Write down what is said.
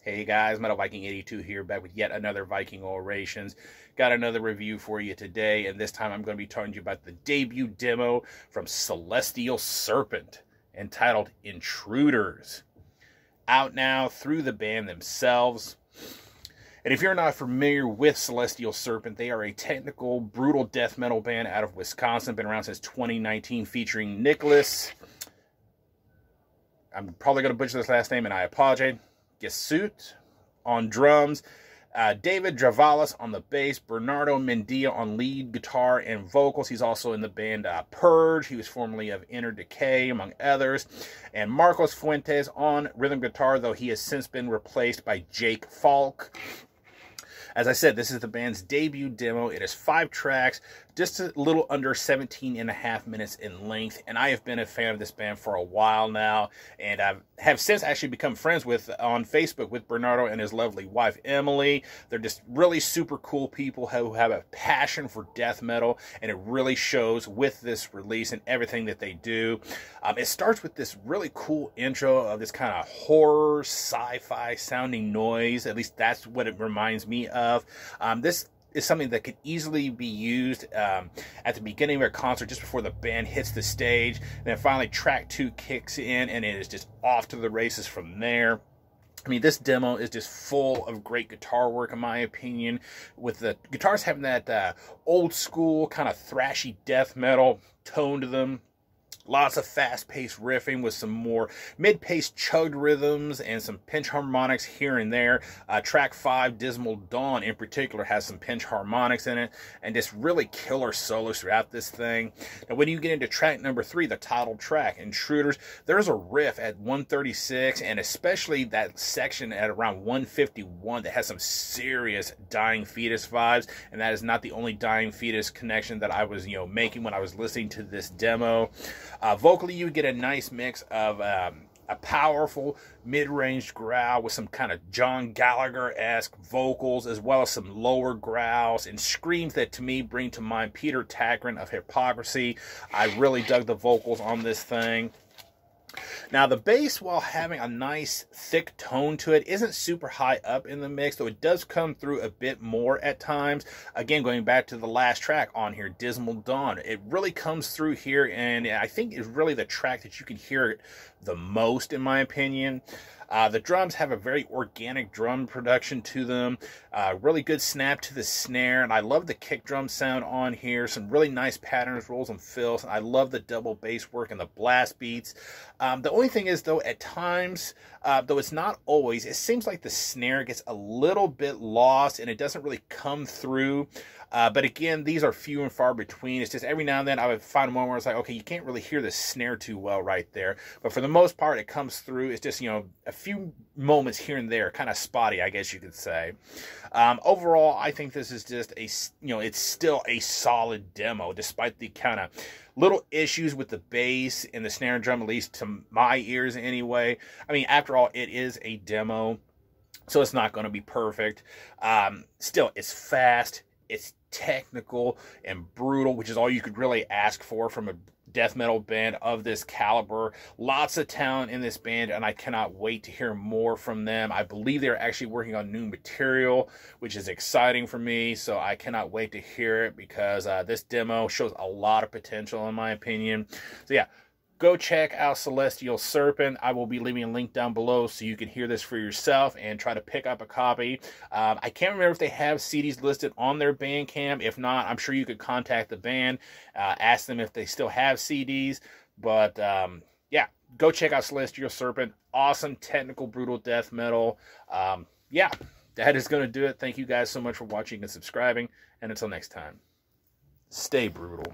Hey guys, Metal Viking 82 here, back with yet another Viking Orations. Got another review for you today, and this time I'm going to be talking to you about the debut demo from Celestial Serpent, entitled Intruders. Out now through the band themselves. And if you're not familiar with Celestial Serpent, they are a technical, brutal death metal band out of Wisconsin. Been around since 2019, featuring Nicholas. I'm probably going to butcher this last name, and I apologize. Gesut on drums, David Dravalis on the bass, Bernardo Mendia on lead guitar and vocals. He's also in the band Purge. He was formerly of Inner Decay, among others. And Marcos Fuentes on rhythm guitar, though he has since been replaced by Jake Falk. As I said, this is the band's debut demo. It is 5 tracks, just a little under 17.5 minutes in length. And I have been a fan of this band for a while now. And I have since actually become friends with, on Facebook, with Bernardo and his lovely wife, Emily. They're just really super cool people who have a passion for death metal. And it really shows with this release and everything that they do. It starts with this really cool intro of this kind of horror, sci-fi sounding noise. At least that's what it reminds me of. This is something that could easily be used at the beginning of a concert, just before the band hits the stage. And then finally track 2 kicks in, and it is just off to the races from there. I mean, this demo is just full of great guitar work, in my opinion, with the guitars having that old school kind of thrashy death metal tone to them. Lots of fast-paced riffing with some more mid-paced chugged rhythms and some pinch harmonics here and there. Track 5, Dismal Dawn, in particular, has some pinch harmonics in it, and just really killer solos throughout this thing. Now, when you get into track number 3, the title track, Intruders, there's a riff at 136, and especially that section at around 151 that has some serious Dying Fetus vibes, and that is not the only Dying Fetus connection that I was, making when I was listening to this demo. Vocally, you get a nice mix of a powerful mid-range growl with some kind of John Gallagher-esque vocals, as well as some lower growls and screams that, to me, bring to mind Peter Tägtgren of Hypocrisy. I really dug the vocals on this thing. Now, the bass, while having a nice thick tone to it, isn't super high up in the mix, though it does come through a bit more at times. Again, going back to the last track on here, Dismal Dawn, it really comes through here, and I think it's really the track that you can hear it the most, in my opinion. The drums have a very organic drum production to them, really good snap to the snare, and I love the kick drum sound on here. Some really nice patterns, rolls, and fills. I love the double bass work and the blast beats. The only thing is, though, at times, though it's not always, it seems like the snare gets a little bit lost and it doesn't really come through. But again, these are few and far between. It's just every now and then I would find one where it's like, okay, you can't really hear the snare too well right there. But for the most part, it comes through. It's just, a few moments here and there, kind of spotty, I guess you could say. Overall, I think this is just a, it's still a solid demo, despite the kind of little issues with the bass and the snare and drum, at least to my ears anyway. I mean, after all, it is a demo, so it's not going to be perfect. Still, it's fast. It's technical and brutal, which is all you could really ask for from a death metal band of this caliber. Lots of talent in this band, and I cannot wait to hear more from them. I believe they're actually working on new material, which is exciting for me, so I cannot wait to hear it, because this demo shows a lot of potential, in my opinion. So yeah, go check out Celestial Serpent. I will be leaving a link down below so you can hear this for yourself and try to pick up a copy. I can't remember if they have CDs listed on their Bandcamp. If not, I'm sure you could contact the band, ask them if they still have CDs. But yeah, go check out Celestial Serpent. Awesome technical, brutal death metal. Yeah, that is going to do it. Thank you guys so much for watching and subscribing. And until next time, stay brutal.